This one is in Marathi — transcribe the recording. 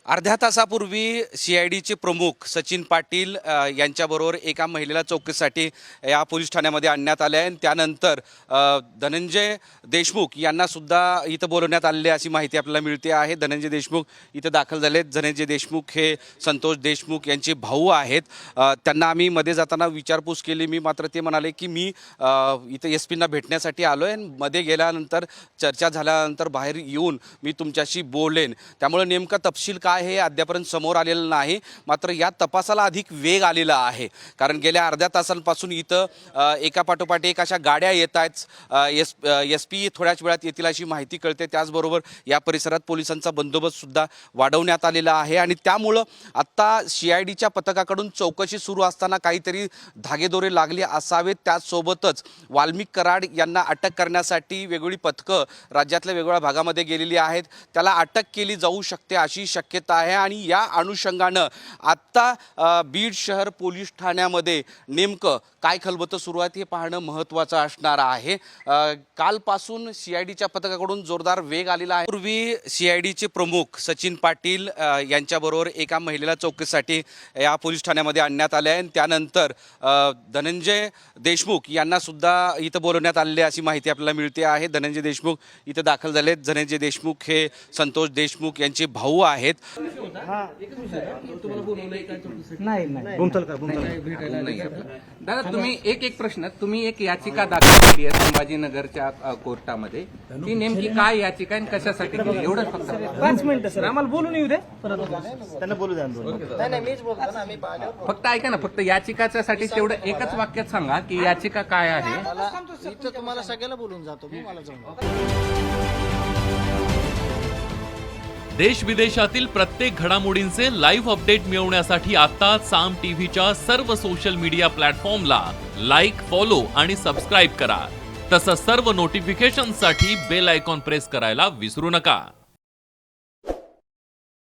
अर्ध्या तासापूर्वी CIDचे प्रमुख सचिन पाटील यांच्याबरोबर एका महिलेला चौकशीसाठी या पोलीस ठाण्यामध्ये आणण्यात आले आहे. त्यानंतर धनंजय देशमुख यांना सुद्धा इथं बोलवण्यात आलेले अशी माहिती आपल्याला मिळते आहे. धनंजय देशमुख इथं दाखल झालेत. धनंजय देशमुख हे संतोष देशमुख यांचे भाऊ आहेत. त्यांना आम्ही मध्ये जाताना विचारपूस केली. मात्र ते म्हणाले की मी इथं SP ना भेटण्यासाठी आलो आहे. मध्ये गेल्यानंतर चर्चा झाल्यानंतर बाहेर येऊन मी तुमच्याशी बोलेन. त्यामुळे नेमका तपशील काय हे अद्यापर्यंत समोर आलेलं नाही. मात्र या तपासाला अधिक वेग आलेला आहे. कारण गेल्या अर्ध्या तासांपासून इथं एका पाठोपाठ एक अशा गाड्या येत आहेत. SP थोड्याच वेळात येतील अशी माहिती कळते. त्याचबरोबर या परिसरात पोलिसांचा बंदोबस्त सुद्धा वाढवण्यात आलेला आहे. आणि त्यामुळं आत्ता CIDच्या पथकाकडून चौकशी सुरू असताना काहीतरी धागेदोरे लागले असावेत. त्याचसोबतच वाल्मिक कराड यांना अटक करण्यासाठी वेगवेगळी पथकं राज्यातल्या वेगवेगळ्या भागामध्ये गेलेली आहेत. त्याला अटक केली जाऊ शकते अशी शक्यता आहे. आणि या अनुषंगानं आत्ता बीड शहर पोलीस ठाण्यामध्ये नेमकं काय खलबतं सुरू आहेत हे पाहणं महत्त्वाचं असणार आहे. कालपासून CIDच्या पथकाकडून जोरदार वेग आलेला आहे. पूर्वी CIDचे प्रमुख सचिन पाटील यांच्याबरोबर एका महिलेला चौकशीसाठी या पोलीस ठाण्यामध्ये आणण्यात आले आहे. त्यानंतर धनंजय देशमुख यांना सुद्धा इथं बोलवण्यात आलेले अशी माहिती आपल्याला मिळते आहे. धनंजय देशमुख इथं दाखल झालेत. धनंजय देशमुख हे संतोष देशमुख यांचे भाऊ आहेत. दादा तुम्ही एक प्रश्न तुम्ही एक याचिका दाखल केली आहे संभाजीनगरच्या कोर्टामध्ये. ती नेमकी काय याचिका आणि कशासाठी केली एवढं फक्त 5 मिनिटं सर आम्हाला बोलून येऊ दे. त्यांना बोलू द्या. फक्त ऐका ना, फक्त याचिकासाठी तेवढं एकच वाक्यात सांगा की याचिका काय आहे. इथं तुम्हाला सगळ्याला बोलून जातो मी मला जाऊन. देश विदेशातील प्रत्येक घडामोडींचे लाईव्ह अपडेट मिळवण्यासाठी आता साम टीव्हीच्या सर्व सोशल मीडिया प्लॅटफॉर्मला लाईक, फॉलो आणि सबस्क्राईब करा. तसंच सर्व नोटिफिकेशनसाठी बेल आयकॉन प्रेस करायला विसरू नका.